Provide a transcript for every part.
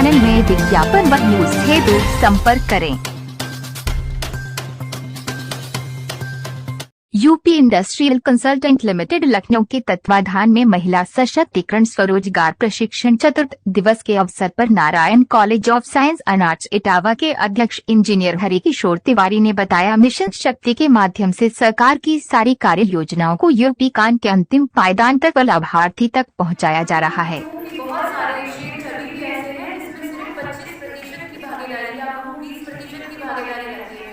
Channel में विज्ञापन व न्यूज हेतु संपर्क करें। UP industrial consultant limited Lucknow के तत्वाधान में महिला सशक्तिकरण स्वरोजगार प्रशिक्षण चतुर्थ दिवस के अवसर पर Narayan college of science and arts Etawah के अध्यक्ष इंजीनियर हरिकिशोर तिवारी ने बताया, मिशन शक्ति के माध्यम से सरकार की सारी कार्य योजनाओं को यूपी कान के अंतिम पायदान तक व लाभार्थी तक पहुँचाया जा रहा है। बहुत सारे क्षेत्र अभी भी ऐसे हैं जिसमें सिर्फ 25% की भागीदारी या 20% की भागीदारी रहती है।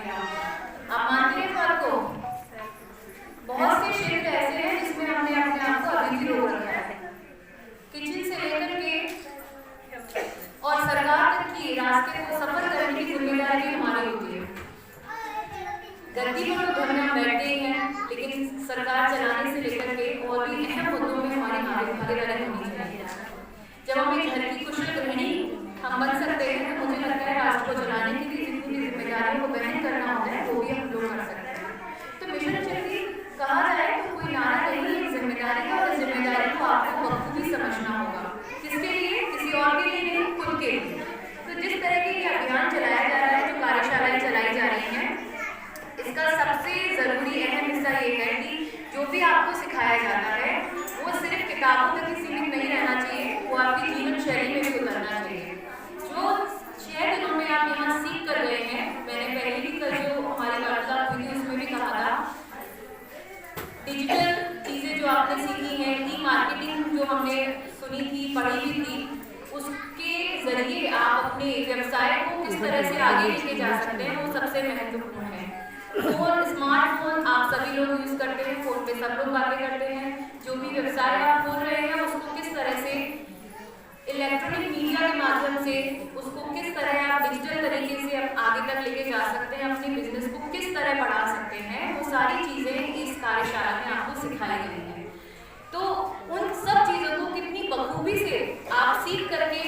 आप मानते हैं बात को? बहुत से क्षेत्र ऐसे हैं जिसमें हमने अपने आप को अभी भी रोक रखा है। किचन से लेकर के और सरकार तक की रास्ते को सफर करने की जिम्मेदारी हमारी होती है। गद्दी पर तो घर में हम बैठते ही हैं, लेकिन सरकार चलाने से लेकर के और भी अहम मुद्दों में हमारी भागीदारी होनी चाहिए। जब हम एक घर की कुशल गृहिणी हम बन सकते हैं, तो मुझे लगता है राष्ट्र को चलाने के लिए जितनी जिम्मेदारियों को वहन करना होता है वो भी हम लोग कर सकते हैं। तो मिशन शक्ति कहा जाए तो कोई नारा नहीं है, जिम्मेदारी है और जिम्मेदारी को आपको बखूबी समझना होगा। किसके लिए? किसी और के लिए नहीं, खुद के लिए। तो जिस तरह के ये अभियान चलाया जा रहा है, जो कार्यशालाएं चलाई जा रही हैं, इसका सबसे जरूरी अहम हिस्सा ये है कि जो भी आपको सिखाया जाता है वो सिर्फ किताबों तक ही सीमित नहीं रहना चाहिए, वो आपकी जीवन शैली में भी उतरना चाहिए। जो 6 दिनों में आप यहाँ सीख कर गए हैं, मैंने पहले भी कल जो हमारी वार्तालाप हुई थी उसमें भी कहा था, डिजिटल चीजें जो आपने सीखी हैं, ई मार्केटिंग जो हमने सुनी थी, पढ़ी भी थी, उसके जरिए आप अपने व्यवसाय को किस तरह से आगे लेके जा सकते हैं, वो सबसे महत्वपूर्ण है। फोन, स्मार्टफोन आप सभी लोग यूज करते हैं, फोन पे सब लोग बातें करते हैं। जो भी व्यवसाय आप खोल रहे हैं उसको किस तरह से इलेक्ट्रॉनिक मीडिया के माध्यम से उसको किस तरह आप डिजिटल तरीके से आप आगे तक लेके जा सकते हैं, अपने बिजनेस को किस तरह बढ़ा सकते हैं, वो सारी चीजें इस कार्यशाला में आपको सिखाई गई हैं। तो उन सब चीजों को कितनी बखूबी से आप सीख करके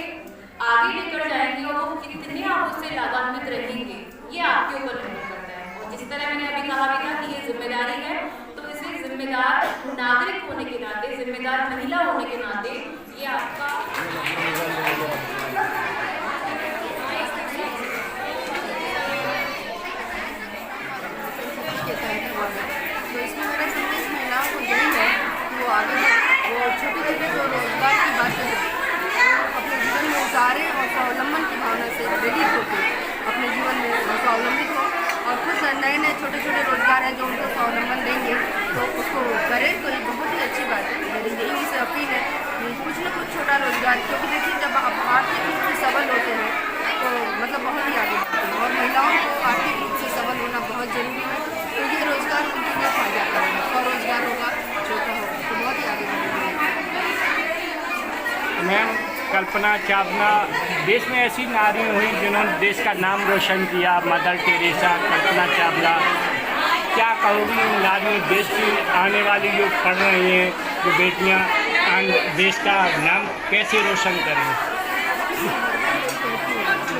आगे लेकर जाएंगे और वो कितने आप उससे लाभान्वित रहेंगे, ये आपके ऊपर निर्भर करता है। और जिस तरह मैंने अभी कहा भी था कि ये जिम्मेदारी है, तो इसे जिम्मेदार नागरिक होने के नाते, जिम्मेदार महिला होने के नाते ये आपका तो इसमें मेरा संदेश महिलाओं को यही है कि वो आगे वो छोटे छोटे जो रोजगार की बातें हैं वो अपने जीवन में उतारें और स्वावलंबन की भावना से प्रेरित होकर अपने जीवन में स्वावलंबित हो और कुछ नए नए छोटे छोटे रोजगार हैं जो उनको स्वावलंबन देंगे तो उसको करें। तो ये बहुत ही अच्छी बात है। मेरी यही उनसे अपील है कि कुछ न कुछ छोटा रोजगार, क्योंकि देखिए जब आप आर्थिक रूप से सबल होते हैं तो मतलब बहुत ही आगे बढ़ते हैं और महिलाओं को आर्थिक रूप से सबल होना बहुत जरूरी है। तो ये रोजगार उनके लिए फायदा करेगा, स्वरोजगार होगा, छोटा होगा तो बहुत ही आगे बढ़ेगा। मैम, कल्पना चावला देश में ऐसी नारी हुई जिन्होंने देश का नाम रोशन किया, मदर टेरेसा, कल्पना चावला, क्या कहोगी इन नारियों, देश की आने वाली जो पढ़ रही हैं जो बेटियां, देश का नाम कैसे रोशन करें?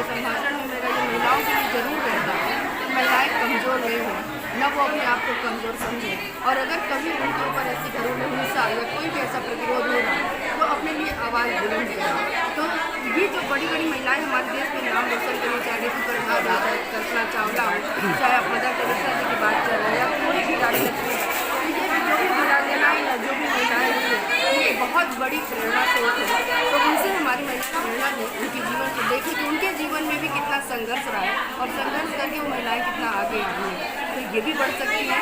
संभाषण में मेरा ये महिलाओं के लिए जरूर रहता है कि महिलाएं कमज़ोर नहीं हों, न वो अपने आप को कमज़ोर समझें और अगर कभी उनके ऊपर ऐसी घरेलू हिंसा या कोई भी ऐसा प्रतिरोध हो रहा है तो अपने लिए आवाज़ बुलंद करें। तो ये जो बड़ी बड़ी महिलाएं हमारे देश में नाम रोशन करें, चाहे ऋतु प्रभा, चाहे कल्पना चावला हो, चाहे आप मदर टेरेसा जी की बात कर रहे हैं या कोई भी राजनीति, तो ये जो भी वीरांगनाएं या जो भी महिलाएं हुई हैं ये बहुत बड़ी प्रेरणा स्रोत है। तो उनसे हमारी महिला प्रेरणा लें, उनके जीवन को देखें कि उनके जीवन में भी कितना संघर्ष रहा है और संघर्ष करके वो महिलाएं कितना आगे आई हैं। तो ये भी बढ़ सकती हैं